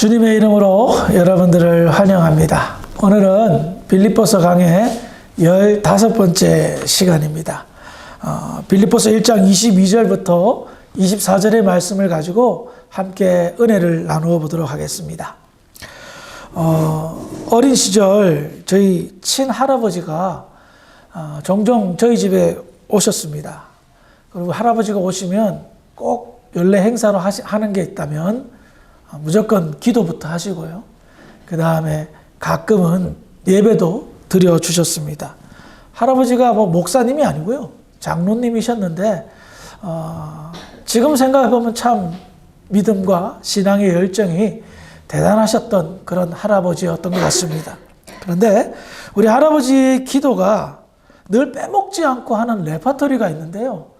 주님의 이름으로 여러분들을 환영합니다. 오늘은 빌립보서 강의 15번째 시간입니다. 빌립보서 1장 22절부터 24절의 말씀을 가지고 함께 은혜를 나누어 보도록 하겠습니다. 어린 시절 저희 친할아버지가 종종 저희 집에 오셨습니다. 그리고 할아버지가 오시면 꼭 연례 행사로 하는 게 있다면 무조건 기도부터 하시고요. 그 다음에 가끔은 예배도 드려주셨습니다. 할아버지가 목사님이 아니고요. 장로님이셨는데 지금 생각해보면 참 믿음과 신앙의 열정이 대단하셨던 그런 할아버지였던 것 같습니다. 그런데 우리 할아버지의 기도가 늘 빼먹지 않고 하는 레파토리가 있는데요.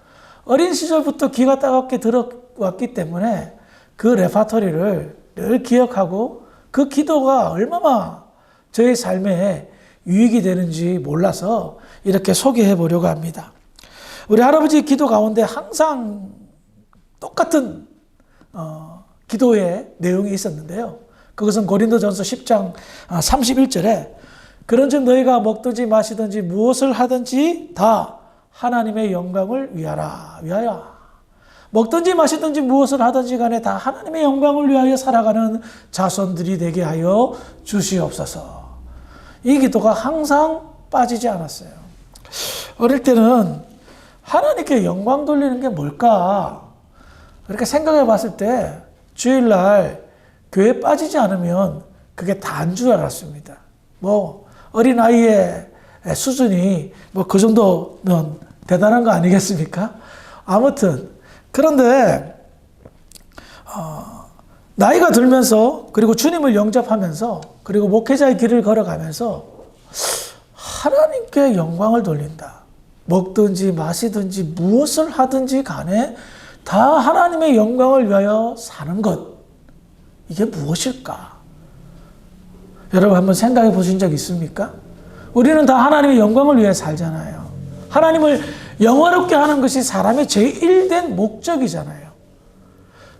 어린 시절부터 귀가 따갑게 들어왔기 때문에 그 레파토리를 늘 기억하고 그 기도가 얼마나 저의 삶에 유익이 되는지 몰라서 이렇게 소개해 보려고 합니다. 우리 할아버지의 기도 가운데 항상 똑같은 기도의 내용이 있었는데요. 그것은 고린도전서 10장 31절에 그런즉 너희가 먹든지 마시든지 무엇을 하든지 다 하나님의 영광을 위하여 먹든지 마시든지 무엇을 하든지 간에 다 하나님의 영광을 위하여 살아가는 자손들이 되게 하여 주시옵소서. 이 기도가 항상 빠지지 않았어요. 어릴 때는 하나님께 영광 돌리는 게 뭘까? 그렇게 생각해 봤을 때 주일날 교회 빠지지 않으면 그게 다인 줄 알았습니다. 어린아이의 수준이 그 정도면 대단한 거 아니겠습니까? 아무튼 그런데 나이가 들면서 그리고 주님을 영접하면서 그리고 목회자의 길을 걸어가면서 하나님께 영광을 돌린다. 먹든지 마시든지 무엇을 하든지 간에 다 하나님의 영광을 위하여 사는 것. 이게 무엇일까? 여러분 한번 생각해 보신 적 있습니까? 우리는 다 하나님의 영광을 위해 살잖아요. 하나님을 영화롭게 하는 것이 사람의 제1된 목적이잖아요.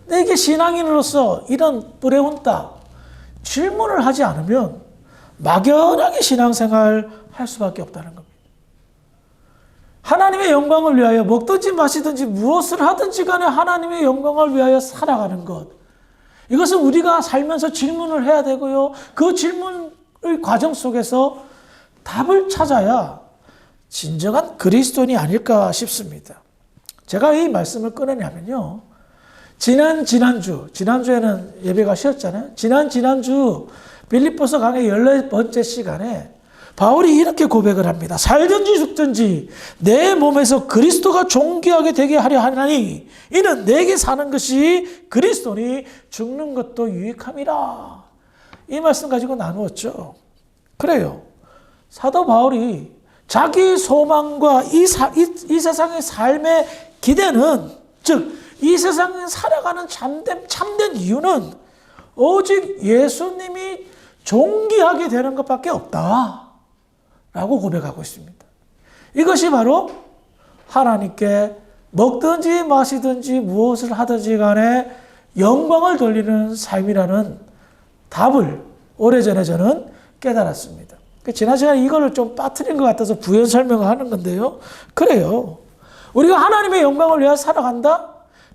근데 이게 신앙인으로서 이런 뿌레운따 질문을 하지 않으면 막연하게 신앙생활 할 수밖에 없다는 겁니다. 하나님의 영광을 위하여 먹든지 마시든지 무엇을 하든지 간에 하나님의 영광을 위하여 살아가는 것. 이것은 우리가 살면서 질문을 해야 되고요. 그 질문의 과정 속에서 답을 찾아야 진정한 그리스도인이 아닐까 싶습니다. 제가 이 말씀을 꺼내냐면요. 지난주에는 예배가 쉬었잖아요. 지난주 빌립보서 강의 14번째 시간에 바울이 이렇게 고백을 합니다. 살든지 죽든지 내 몸에서 그리스도가 존귀하게 되게 하려 하나니 이는 내게 사는 것이 그리스도니 죽는 것도 유익함이라. 이 말씀 가지고 나누었죠. 그래요. 사도 바울이 자기 소망과 이 세상의 삶의 기대는, 즉 이 세상에 살아가는 참된 이유는 오직 예수님이 존귀하게 되는 것밖에 없다라고 고백하고 있습니다. 이것이 바로 하나님께 먹든지 마시든지 무엇을 하든지 간에 영광을 돌리는 삶이라는 답을 오래전에 저는 깨달았습니다. 지난 시간에 이거를 좀 빠뜨린 것 같아서 부연 설명을 하는 건데요. 그래요. 우리가 하나님의 영광을 위하여 살아간다?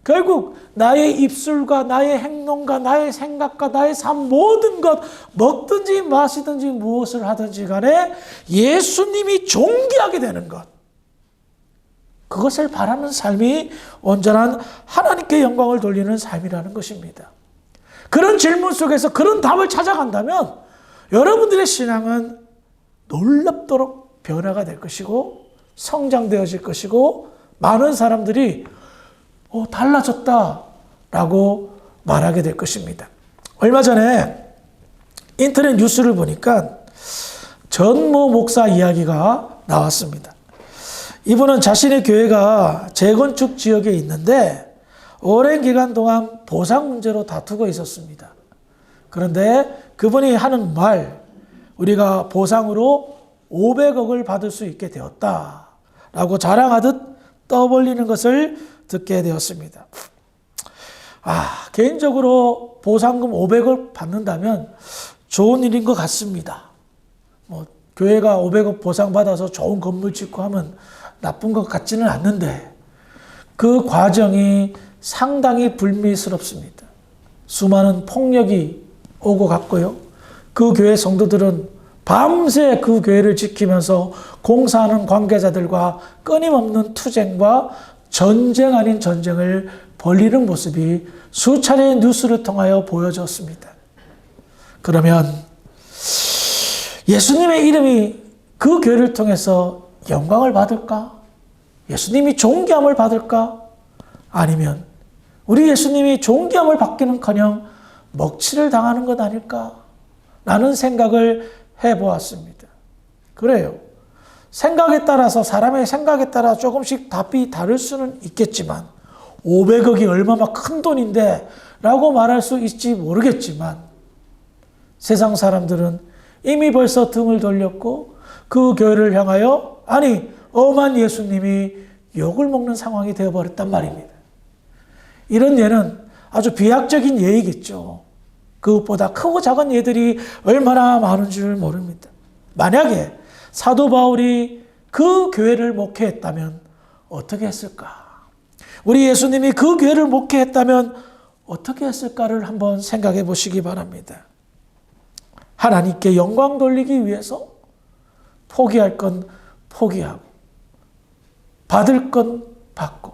결국 나의 입술과 나의 행동과 나의 생각과 나의 삶 모든 것 먹든지 마시든지 무엇을 하든지 간에 예수님이 존귀하게 되는 것. 그것을 바라는 삶이 온전한 하나님께 영광을 돌리는 삶이라는 것입니다. 그런 질문 속에서 그런 답을 찾아간다면 여러분들의 신앙은 놀랍도록 변화가 될 것이고 성장되어질 것이고 많은 사람들이 달라졌다라고 말하게 될 것입니다. 얼마 전에 인터넷 뉴스를 보니까 전모 목사 이야기가 나왔습니다. 이분은 자신의 교회가 재건축 지역에 있는데 오랜 기간 동안 보상 문제로 다투고 있었습니다. 그런데 그분이 하는 말, 우리가 보상으로 500억을 받을 수 있게 되었다라고 자랑하듯 떠벌리는 것을 듣게 되었습니다. 개인적으로 보상금 500억 받는다면 좋은 일인 것 같습니다. 교회가 500억 보상받아서 좋은 건물 짓고 하면 나쁜 것 같지는 않는데 그 과정이 상당히 불미스럽습니다. 수많은 폭력이 오고 갔고요. 그 교회 성도들은 밤새 그 교회를 지키면서 공사하는 관계자들과 끊임없는 투쟁과 전쟁 아닌 전쟁을 벌이는 모습이 수차례의 뉴스를 통하여 보여졌습니다. 그러면 예수님의 이름이 그 교회를 통해서 영광을 받을까? 예수님이 존귀함을 받을까? 아니면 우리 예수님이 존귀함을 받기는커녕 먹칠을 당하는 것 아닐까? 라는 생각을 해보았습니다. 그래요. 생각에 따라서 사람의 생각에 따라 조금씩 답이 다를 수는 있겠지만 500억이 얼마나 큰 돈인데 라고 말할 수 있지 모르겠지만 세상 사람들은 이미 벌써 등을 돌렸고 그 교회를 향하여 엄한 예수님이 욕을 먹는 상황이 되어버렸단 말입니다. 이런 예는 아주 비약적인 예이겠죠. 그것보다 크고 작은 예들이 얼마나 많은 줄 모릅니다. 만약에 사도 바울이 그 교회를 목회했다면 어떻게 했을까? 우리 예수님이 그 교회를 목회했다면 어떻게 했을까를 한번 생각해 보시기 바랍니다. 하나님께 영광 돌리기 위해서 포기할 건 포기하고 받을 건 받고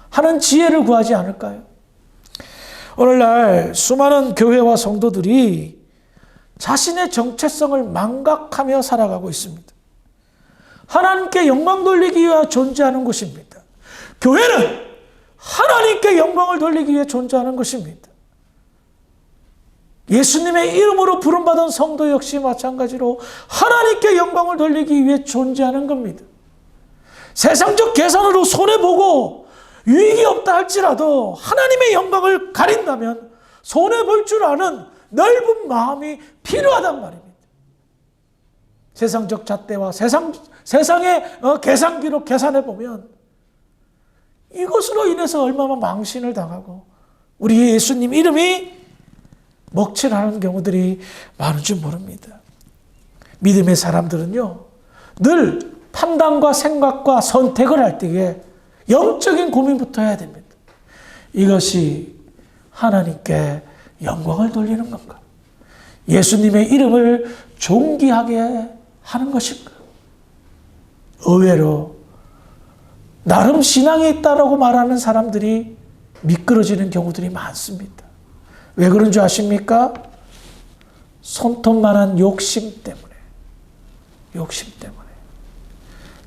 하는 지혜를 구하지 않을까요? 오늘날 수많은 교회와 성도들이 자신의 정체성을 망각하며 살아가고 있습니다. 하나님께 영광 돌리기 위해 존재하는 것입니다. 교회는 하나님께 영광을 돌리기 위해 존재하는 것입니다. 예수님의 이름으로 부름받은 성도 역시 마찬가지로 하나님께 영광을 돌리기 위해 존재하는 겁니다. 세상적 계산으로 손해보고 유익이 없다 할지라도 하나님의 영광을 가린다면 손해볼 줄 아는 넓은 마음이 필요하단 말입니다. 세상적 잣대와 세상의 계산기로 계산해보면 이것으로 인해서 얼마나 망신을 당하고 우리 예수님 이름이 먹칠하는 경우들이 많은 줄 모릅니다. 믿음의 사람들은요, 늘 판단과 생각과 선택을 할 때에 영적인 고민부터 해야 됩니다. 이것이 하나님께 영광을 돌리는 건가? 예수님의 이름을 존귀하게 하는 것인가? 의외로 나름 신앙이 있다라고 말하는 사람들이 미끄러지는 경우들이 많습니다. 왜 그런 줄 아십니까? 손톱만한 욕심 때문에. 욕심 때문에.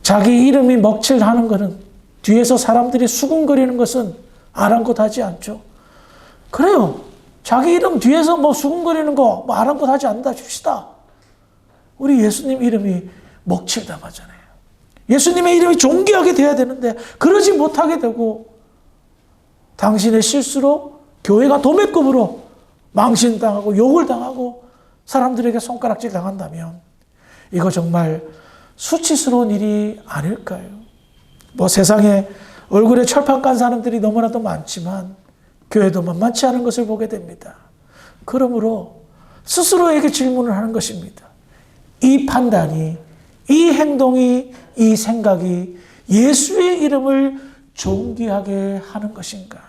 자기 이름이 먹칠하는 것은 뒤에서 사람들이 수군거리는 것은 아랑곳하지 않죠. 그래요. 자기 이름 뒤에서 수군거리는 거 아랑곳하지 않는다 칩시다. 우리 예수님 이름이 먹칠당하잖아요. 예수님의 이름이 존귀하게 돼야 되는데 그러지 못하게 되고 당신의 실수로 교회가 도매급으로 망신당하고 욕을 당하고 사람들에게 손가락질 당한다면 이거 정말 수치스러운 일이 아닐까요? 세상에 얼굴에 철판 깐 사람들이 너무나도 많지만 교회도 만만치 않은 것을 보게 됩니다. 그러므로 스스로에게 질문을 하는 것입니다. 이 판단이, 이 행동이, 이 생각이 예수의 이름을 존귀하게 하는 것인가?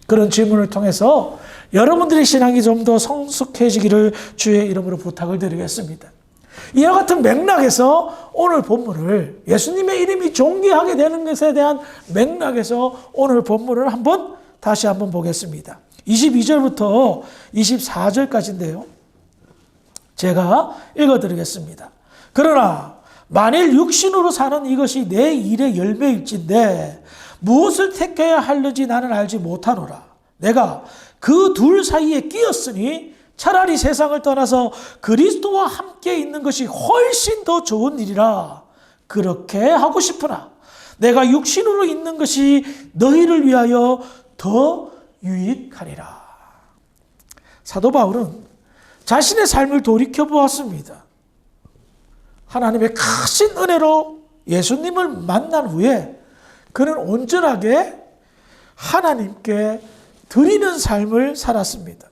그런 질문을 통해서 여러분들의 신앙이 좀 더 성숙해지기를 주의 이름으로 부탁을 드리겠습니다. 이와 같은 맥락에서 오늘 본문을 예수님의 이름이 존귀하게 되는 것에 대한 맥락에서 오늘 본문을 다시 한번 보겠습니다. 22절부터 24절까지인데요. 제가 읽어드리겠습니다. 그러나 만일 육신으로 사는 이것이 내 일의 열매일진데 무엇을 택해야 하는지 나는 알지 못하노라. 내가 그 둘 사이에 끼었으니 차라리 세상을 떠나서 그리스도와 함께 있는 것이 훨씬 더 좋은 일이라 그렇게 하고 싶으나 내가 육신으로 있는 것이 너희를 위하여 더 유익하리라. 사도 바울은 자신의 삶을 돌이켜 보았습니다. 하나님의 크신 은혜로 예수님을 만난 후에 그는 온전하게 하나님께 드리는 삶을 살았습니다.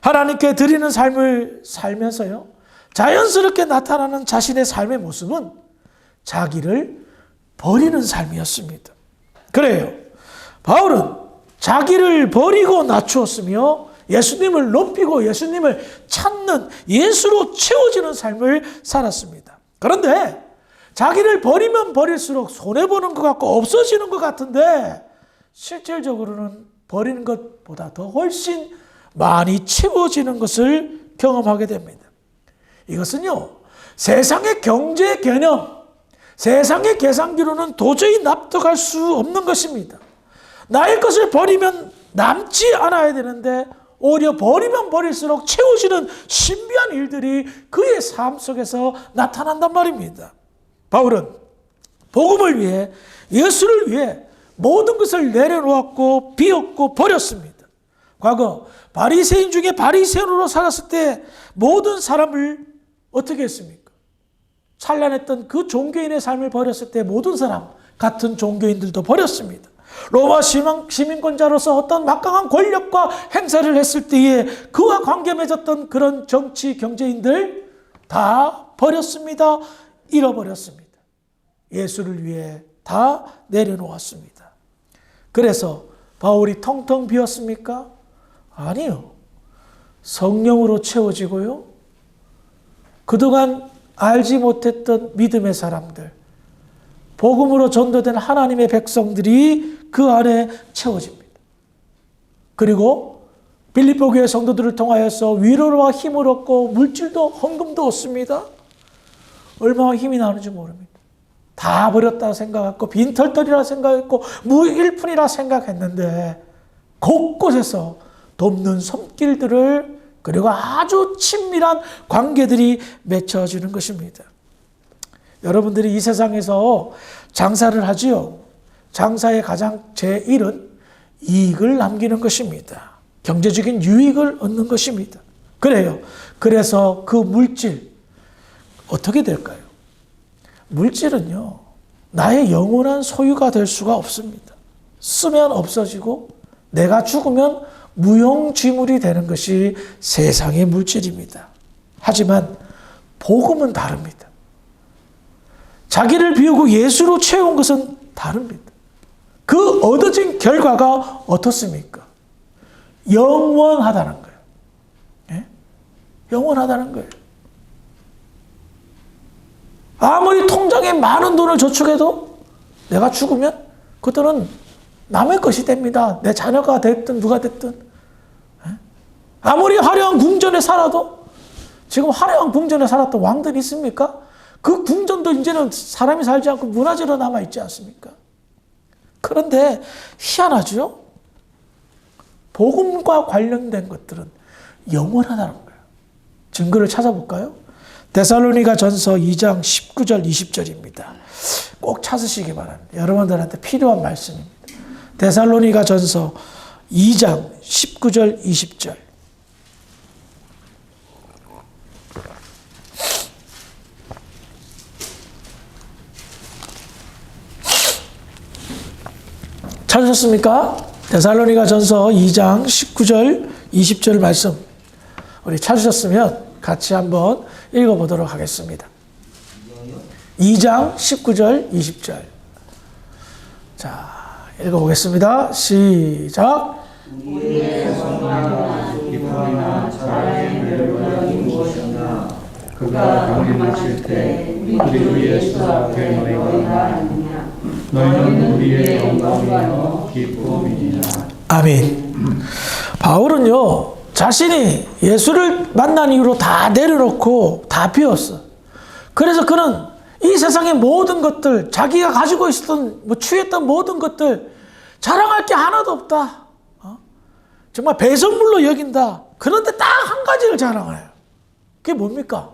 하나님께 드리는 삶을 살면서요, 자연스럽게 나타나는 자신의 삶의 모습은 자기를 버리는 삶이었습니다. 그래요. 바울은 자기를 버리고 낮추었으며 예수님을 높이고 예수님을 찾는, 예수로 채워지는 삶을 살았습니다. 그런데 자기를 버리면 버릴수록 손해보는 것 같고 없어지는 것 같은데 실질적으로는 버리는 것보다 더 훨씬 많이 채워지는 것을 경험하게 됩니다. 이것은요, 세상의 경제 개념, 세상의 계산기로는 도저히 납득할 수 없는 것입니다. 나의 것을 버리면 남지 않아야 되는데 오히려 버리면 버릴수록 채워지는 신비한 일들이 그의 삶 속에서 나타난단 말입니다. 바울은 복음을 위해, 예수를 위해 모든 것을 내려놓았고 비웠고 버렸습니다. 과거 바리새인 중에 바리새인으로 살았을 때 모든 사람을 어떻게 했습니까? 찬란했던 그 종교인의 삶을 버렸을 때 모든 사람, 같은 종교인들도 버렸습니다. 로마 시민권자로서 어떤 막강한 권력과 행사를 했을 때에 그와 관계 맺었던 그런 정치 경제인들 다 버렸습니다. 잃어버렸습니다. 예수를 위해 다 내려놓았습니다. 그래서 바울이 텅텅 비었습니까? 아니요. 성령으로 채워지고요. 그동안 알지 못했던 믿음의 사람들, 복음으로 전도된 하나님의 백성들이 그 안에 채워집니다. 그리고 빌립보 교회 성도들을 통하여서 위로와 힘을 얻고 물질도 헌금도 얻습니다. 얼마나 힘이 나는지 모릅니다. 다 버렸다 생각했고 빈털털이라 생각했고 무일푼이라 생각했는데 곳곳에서 돕는 손길들을, 그리고 아주 친밀한 관계들이 맺혀지는 것입니다. 여러분들이 이 세상에서 장사를 하지요. 장사의 가장 제1은 이익을 남기는 것입니다. 경제적인 유익을 얻는 것입니다. 그래요. 그래서 그 물질 어떻게 될까요? 물질은요, 나의 영원한 소유가 될 수가 없습니다. 쓰면 없어지고 내가 죽으면 무용지물이 되는 것이 세상의 물질입니다. 하지만 복음은 다릅니다. 자기를 비우고 예수로 채운 것은 다릅니다. 그 얻어진 결과가 어떻습니까? 영원하다는 거예요. 예? 영원하다는 거예요. 아무리 통장에 많은 돈을 저축해도 내가 죽으면 그것들은 남의 것이 됩니다. 내 자녀가 됐든 누가 됐든. 예? 아무리 화려한 궁전에 살아도, 지금 화려한 궁전에 살았던 왕들이 있습니까? 그 궁전도 이제는 사람이 살지 않고 문화재로 남아있지 않습니까? 그런데 희한하죠? 복음과 관련된 것들은 영원하다는 거예요. 증거를 찾아볼까요? 데살로니가 전서 2장 19절 20절입니다. 꼭 찾으시기 바랍니다. 여러분들한테 필요한 말씀입니다. 데살로니가 전서 2장 19절 20절. 찾으셨습니까? 데살로니가 전서 2장 19절 20절 말씀. 우리 찾으셨으면 같이 한번 읽어보도록 하겠습니다. 2장 19절 20절. 자, 읽어보겠습니다. 시작. 우리의 성령은 기뻐하나 자라의 멸관인 무엇이나 그가 강림하실 때 우리 예수 앞에 너희가 아니냐. 너희는 우리의 영광이요 기쁨이니라. 아멘. 바울은요, 자신이 예수를 만난 이후로 다 내려놓고 다 비웠어. 그래서 그는 이 세상의 모든 것들, 자기가 가지고 있었던, 취했던 모든 것들, 자랑할 게 하나도 없다. 정말 배설물로 여긴다. 그런데 딱 한 가지를 자랑해요. 그게 뭡니까?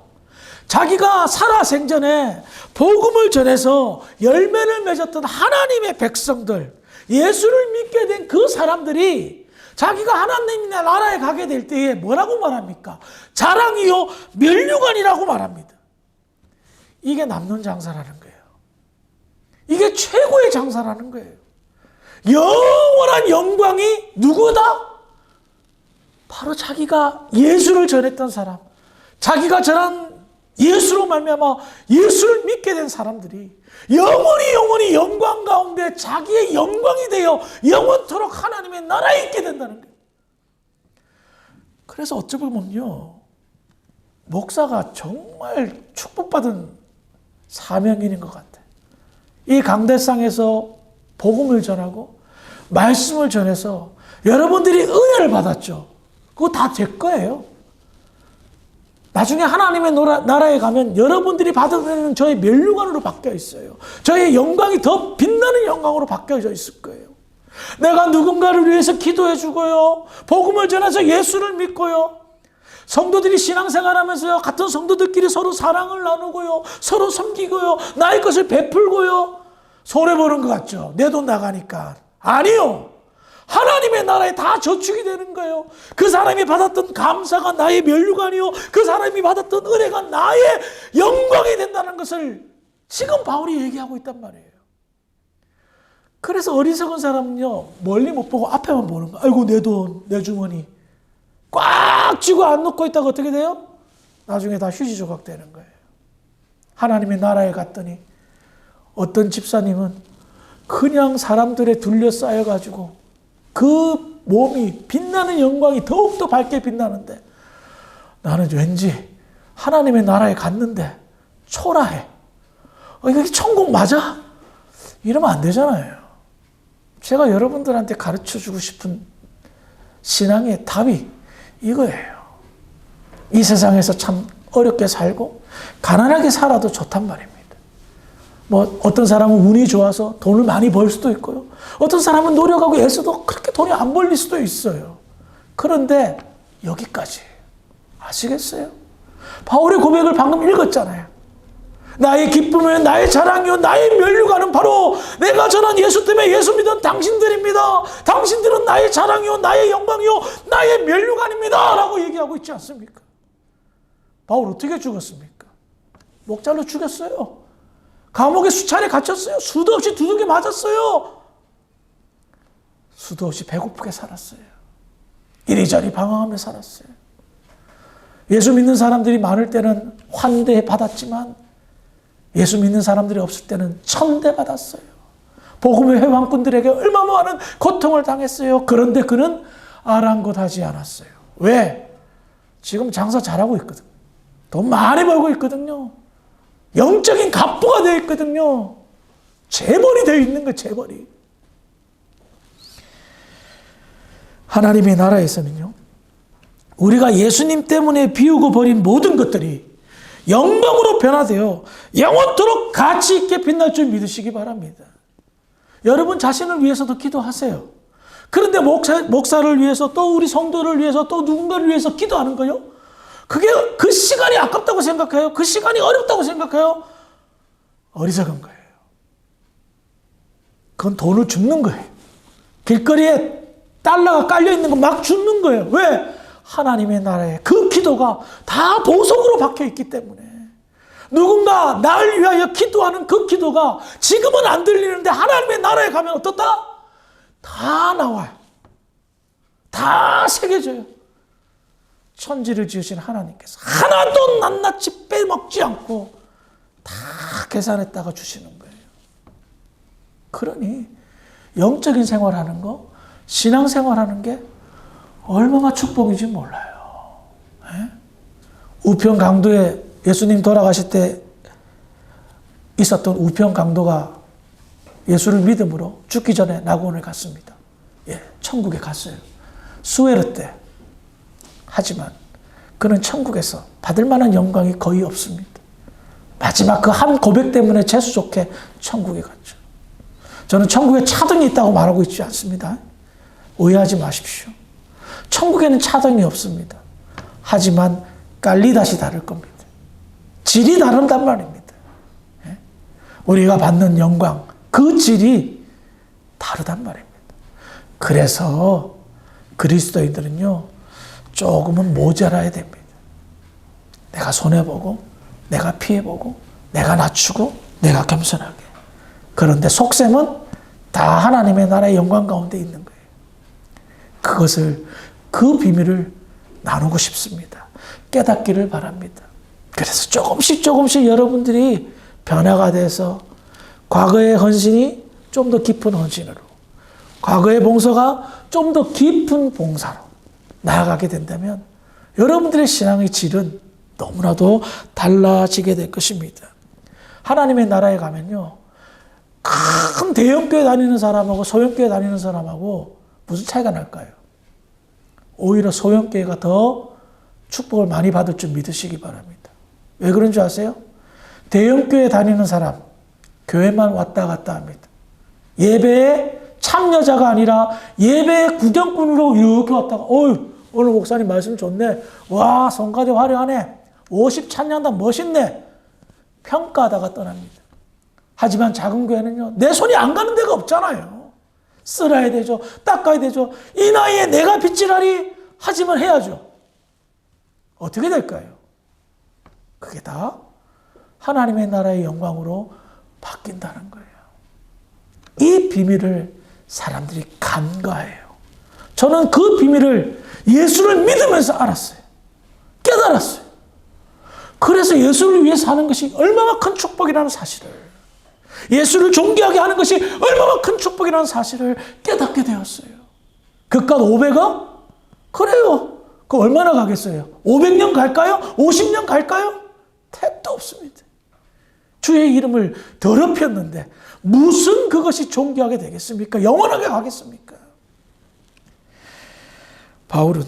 자기가 살아 생전에 복음을 전해서 열매를 맺었던 하나님의 백성들, 예수를 믿게 된 그 사람들이 자기가 하나님의 나라에 가게 될 때에 뭐라고 말합니까? 자랑이요 면류관이라고 말합니다. 이게 남는 장사라는 거예요. 이게 최고의 장사라는 거예요. 영원한 영광이 누구다? 바로 자기가 예수를 전했던 사람, 자기가 전한 예수로 말미암아 예수를 믿게 된 사람들이 영원히 영광 가운데 자기의 영광이 되어 영원토록 하나님의 나라에 있게 된다는 거예요. 그래서 어찌 보면요, 목사가 정말 축복받은 사명인인 것 같아요. 이 강대상에서 복음을 전하고 말씀을 전해서 여러분들이 은혜를 받았죠. 그거 다 제 거예요. 나중에 하나님의 나라에 가면 여러분들이 받은 저의 면류관으로 바뀌어 있어요. 저의 영광이 더 빛나는 영광으로 바뀌어져 있을 거예요. 내가 누군가를 위해서 기도해 주고요, 복음을 전해서 예수를 믿고요, 성도들이 신앙생활하면서요, 같은 성도들끼리 서로 사랑을 나누고요, 서로 섬기고요, 나의 것을 베풀고요, 손해보는 것 같죠? 내 돈 나가니까. 아니요. 하나님의 나라에 다 저축이 되는 거예요. 그 사람이 받았던 감사가 나의 면류관이요, 그 사람이 받았던 은혜가 나의 영광이 된다는 것을 지금 바울이 얘기하고 있단 말이에요. 그래서 어리석은 사람은요, 멀리 못 보고 앞에만 보는 거예요. 아이고, 내 돈, 내 주머니 꽉 쥐고 안 놓고 있다가 어떻게 돼요? 나중에 다 휴지 조각 되는 거예요. 하나님의 나라에 갔더니 어떤 집사님은 그냥 사람들에 둘러싸여가지고 그 몸이 빛나는 영광이 더욱더 밝게 빛나는데 나는 왠지 하나님의 나라에 갔는데 초라해. 이게 천국 맞아? 이러면 안 되잖아요. 제가 여러분들한테 가르쳐주고 싶은 신앙의 답이 이거예요. 이 세상에서 참 어렵게 살고 가난하게 살아도 좋단 말입니다. 뭐 어떤 사람은 운이 좋아서 돈을 많이 벌 수도 있고요, 어떤 사람은 노력하고 애써도 그렇게 돈이 안 벌릴 수도 있어요. 그런데 여기까지예요. 아시겠어요? 바울의 고백을 방금 읽었잖아요. 나의 기쁨이요, 나의 자랑이요, 나의 면류관은 바로 내가 전한 예수 때문에 예수 믿은 당신들입니다. 당신들은 나의 자랑이요, 나의 영광이요, 나의 면류관입니다 라고 얘기하고 있지 않습니까? 바울 어떻게 죽었습니까? 목잘로 죽였어요. 감옥에 수차례 갇혔어요. 수도 없이 두들겨 맞았어요. 수도 없이 배고프게 살았어요. 이리저리 방황하며 살았어요. 예수 믿는 사람들이 많을 때는 환대 받았지만 예수 믿는 사람들이 없을 때는 천대 받았어요. 복음의 회방꾼들에게 얼마나 많은 고통을 당했어요. 그런데 그는 아랑곳하지 않았어요. 왜? 지금 장사 잘하고 있거든. 돈 많이 벌고 있거든요. 영적인 갑부가 되어 있거든요. 재벌이 되어 있는 거예요. 재벌이. 하나님의 나라에서는요, 우리가 예수님 때문에 비우고 버린 모든 것들이 영광으로 변화되어 영원토록 가치 있게 빛날 줄 믿으시기 바랍니다. 여러분 자신을 위해서도 기도하세요. 그런데 목사를 위해서, 또 우리 성도를 위해서, 또 누군가를 위해서 기도하는 거요, 그게 그 시간이 아깝다고 생각해요? 그 시간이 어렵다고 생각해요? 어리석은 거예요. 그건 돈을 줍는 거예요. 길거리에 달러가 깔려있는 거 막 줍는 거예요. 왜? 하나님의 나라에 그 기도가 다 보석으로 박혀있기 때문에. 누군가 나를 위하여 기도하는 그 기도가 지금은 안 들리는데 하나님의 나라에 가면 어떻다? 다 나와요. 다 새겨져요. 천지를 지으신 하나님께서 하나도 낱낱이 빼먹지 않고 다 계산했다가 주시는 거예요. 그러니 영적인 생활하는 거, 신앙생활하는 게 얼마나 축복인지 몰라요. 네? 우편 강도에 예수님 돌아가실 때 있었던 우편 강도가 예수를 믿음으로 죽기 전에 낙원을 갔습니다. 예, 천국에 갔어요. 수에르 때. 하지만 그는 천국에서 받을 만한 영광이 거의 없습니다. 마지막 그 한 고백 때문에 재수 좋게 천국에 갔죠. 저는 천국에 차등이 있다고 말하고 있지 않습니다. 오해하지 마십시오. 천국에는 차등이 없습니다. 하지만 깔리다시 다를 겁니다. 질이 다른단 말입니다. 우리가 받는 영광, 그 질이 다르단 말입니다. 그래서 그리스도인들은요, 조금은 모자라야 됩니다. 내가 손해보고, 내가 피해보고, 내가 낮추고, 내가 겸손하게. 그런데 속셈은 다 하나님의 나라의 영광 가운데 있는 거예요. 그 비밀을 나누고 싶습니다. 깨닫기를 바랍니다. 그래서 조금씩 여러분들이 변화가 돼서 과거의 헌신이 좀 더 깊은 헌신으로, 과거의 봉사가 좀 더 깊은 봉사로 나아가게 된다면 여러분들의 신앙의 질은 너무나도 달라지게 될 것입니다. 하나님의 나라에 가면요, 큰 대형교회 다니는 사람하고 소형교회 다니는 사람하고 무슨 차이가 날까요? 오히려 소형교회가 더 축복을 많이 받을 줄 믿으시기 바랍니다. 왜 그런 줄 아세요? 대형교회 다니는 사람, 교회만 왔다 갔다 합니다. 예배에 참여자가 아니라 예배 구경꾼으로 이렇게 왔다가, 오늘 목사님 말씀 좋네. 와, 성가대 화려하네. 50 찬양단 멋있네. 평가하다가 떠납니다. 하지만 작은 교회는요, 내 손이 안 가는 데가 없잖아요. 쓸어야 되죠. 닦아야 되죠. 이 나이에 내가 빗질하리 하지만 해야죠. 어떻게 될까요? 그게 다 하나님의 나라의 영광으로 바뀐다는 거예요. 이 비밀을 사람들이 간과해요. 저는 그 비밀을 예수를 믿으면서 알았어요. 깨달았어요. 그래서 예수를 위해 사는 것이 얼마나 큰 축복이라는 사실을, 예수를 존귀하게 하는 것이 얼마나 큰 축복이라는 사실을 깨닫게 되었어요. 그깟 500억? 그래요. 그 얼마나 가겠어요? 500년 갈까요? 50년 갈까요? 택도 없습니다. 주의 이름을 더럽혔는데 무슨 그것이 존귀하게 되겠습니까? 영원하게 가겠습니까? 바울은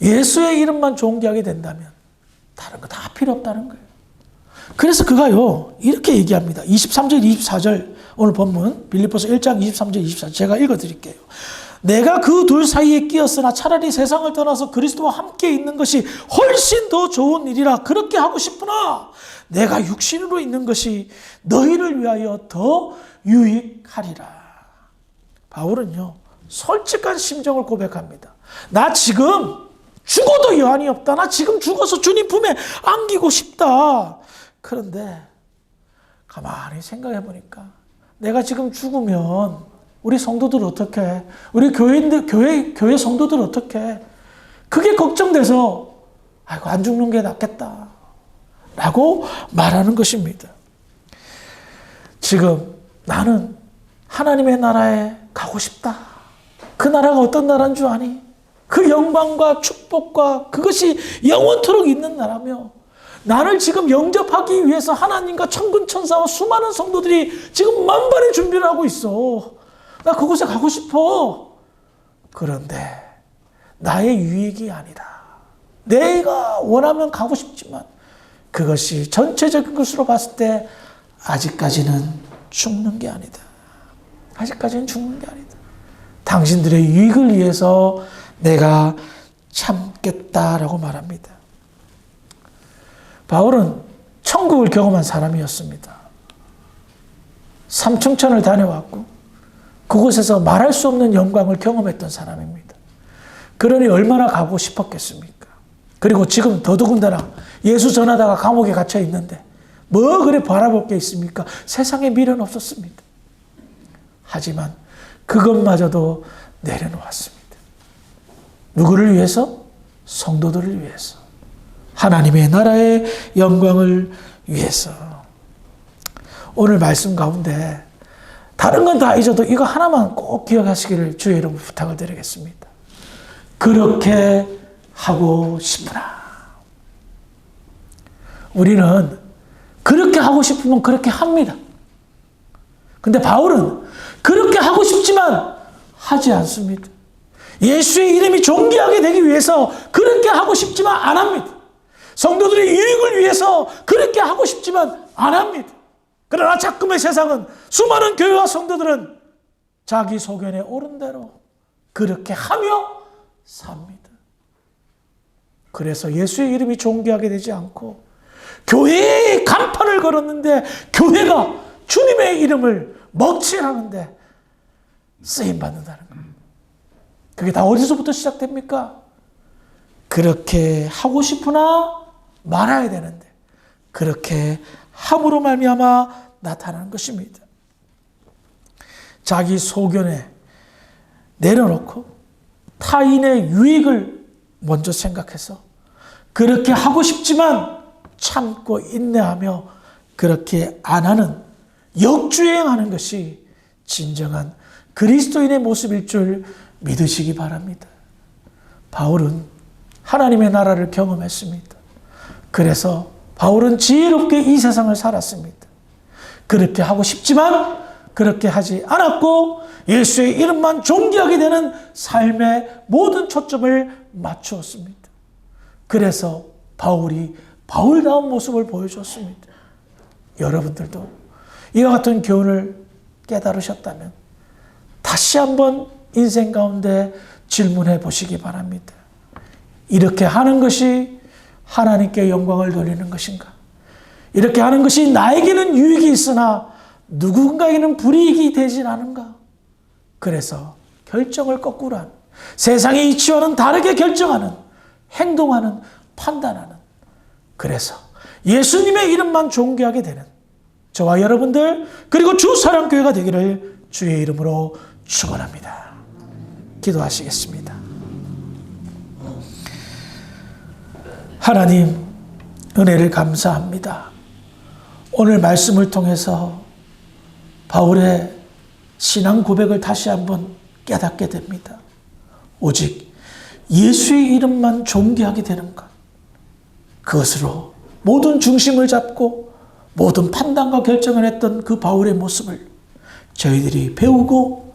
예수의 이름만 존귀하게 된다면 다른 거 다 필요 없다는 거예요. 그래서 그가요, 이렇게 얘기합니다. 23절, 24절, 오늘 본문, 빌립보서 1장 23절, 24절, 제가 읽어드릴게요. 내가 그 둘 사이에 끼었으나 차라리 세상을 떠나서 그리스도와 함께 있는 것이 훨씬 더 좋은 일이라 그렇게 하고 싶으나 내가 육신으로 있는 것이 너희를 위하여 더 유익하리라. 바울은요, 솔직한 심정을 고백합니다. 나 지금 죽어도 여한이 없다. 나 지금 죽어서 주님 품에 안기고 싶다. 그런데 가만히 생각해 보니까 내가 지금 죽으면 우리 성도들 어떻게, 우리 교회인들, 교회 성도들 어떻게, 그게 걱정돼서 아이고 안 죽는 게 낫겠다 라고 말하는 것입니다. 지금 나는 하나님의 나라에 가고 싶다. 그 나라가 어떤 나라인 줄 아니? 그 영광과 축복과 그것이 영원토록 있는 나라며, 나를 지금 영접하기 위해서 하나님과 천군 천사와 수많은 성도들이 지금 만반의 준비를 하고 있어. 나 그곳에 가고 싶어. 그런데 나의 유익이 아니다. 내가 원하면 가고 싶지만 그것이 전체적인 것으로 봤을 때 아직까지는 죽는 게 아니다. 아직까지는 죽는 게 아니다. 당신들의 유익을 위해서 내가 참겠다라고 말합니다. 바울은 천국을 경험한 사람이었습니다. 삼층천을 다녀왔고 그곳에서 말할 수 없는 영광을 경험했던 사람입니다. 그러니 얼마나 가고 싶었겠습니까? 그리고 지금 더더군다나 예수 전하다가 감옥에 갇혀 있는데 뭐 그래 바라볼 게 있습니까? 세상에 미련 없었습니다. 하지만 그것마저도 내려놓았습니다. 누구를 위해서? 성도들을 위해서. 하나님의 나라의 영광을 위해서. 오늘 말씀 가운데 다른 건 다 잊어도 이거 하나만 꼭 기억하시기를 주의 이름으로 부탁을 드리겠습니다. 그렇게 하고 싶으나. 우리는 그렇게 하고 싶으면 그렇게 합니다. 근데 바울은 그렇게 하고 싶지만 하지 않습니다. 예수의 이름이 존귀하게 되기 위해서 그렇게 하고 싶지만 안 합니다. 성도들의 유익을 위해서 그렇게 하고 싶지만 안 합니다. 그러나 자꾸만 세상은, 수많은 교회와 성도들은 자기 소견에 옳은 대로 그렇게 하며 삽니다. 그래서 예수의 이름이 존귀하게 되지 않고 교회의 간판을 걸었는데 교회가 주님의 이름을 먹칠하는데 쓰임받는다는 거예요. 그게 다 어디서부터 시작됩니까? 그렇게 하고 싶으나 말아야 되는데 그렇게 함으로 말미암아 나타나는 것입니다. 자기 소견에 내려놓고 타인의 유익을 먼저 생각해서 그렇게 하고 싶지만 참고 인내하며 그렇게 안 하는, 역주행하는 것이 진정한 그리스도인의 모습일 줄 믿으시기 바랍니다. 바울은 하나님의 나라를 경험했습니다. 그래서 바울은 지혜롭게 이 세상을 살았습니다. 그렇게 하고 싶지만 그렇게 하지 않았고 예수의 이름만 존귀하게 되는 삶의 모든 초점을 맞추었습니다. 그래서 바울이 바울다운 모습을 보여줬습니다. 여러분들도 이와 같은 교훈을 깨달으셨다면 다시 한번 인생 가운데 질문해 보시기 바랍니다. 이렇게 하는 것이 하나님께 영광을 돌리는 것인가? 이렇게 하는 것이 나에게는 유익이 있으나 누군가에게는 불이익이 되진 않은가? 그래서 결정을 거꾸로 하는, 세상의 이치와는 다르게 결정하는, 행동하는, 판단하는, 그래서 예수님의 이름만 존귀하게 되는 저와 여러분들 그리고 주사랑교회가 되기를 주의 이름으로 축원합니다. 기도하시겠습니다. 하나님, 은혜를 감사합니다. 오늘 말씀을 통해서 바울의 신앙 고백을 다시 한번 깨닫게 됩니다. 오직 예수의 이름만 존귀하게 되는 것, 그것으로 모든 중심을 잡고 모든 판단과 결정을 했던 그 바울의 모습을 저희들이 배우고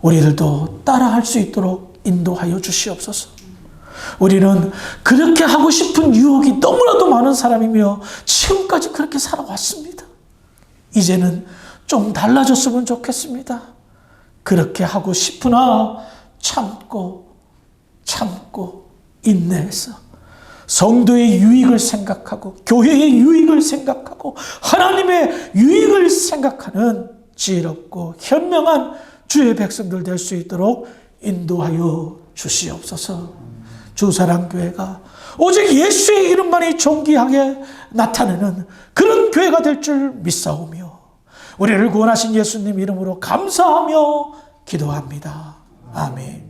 우리들도 따라할 수 있도록 인도하여 주시옵소서. 우리는 그렇게 하고 싶은 유혹이 너무나도 많은 사람이며 지금까지 그렇게 살아왔습니다. 이제는 좀 달라졌으면 좋겠습니다. 그렇게 하고 싶으나 참고 인내해서 성도의 유익을 생각하고 교회의 유익을 생각하고 하나님의 유익을 생각하는 지혜롭고 현명한 주의 백성들 될 수 있도록 인도하여 주시옵소서. 주사랑교회가 오직 예수의 이름만이 존귀하게 나타내는 그런 교회가 될 줄 믿사오며 우리를 구원하신 예수님 이름으로 감사하며 기도합니다. 아멘.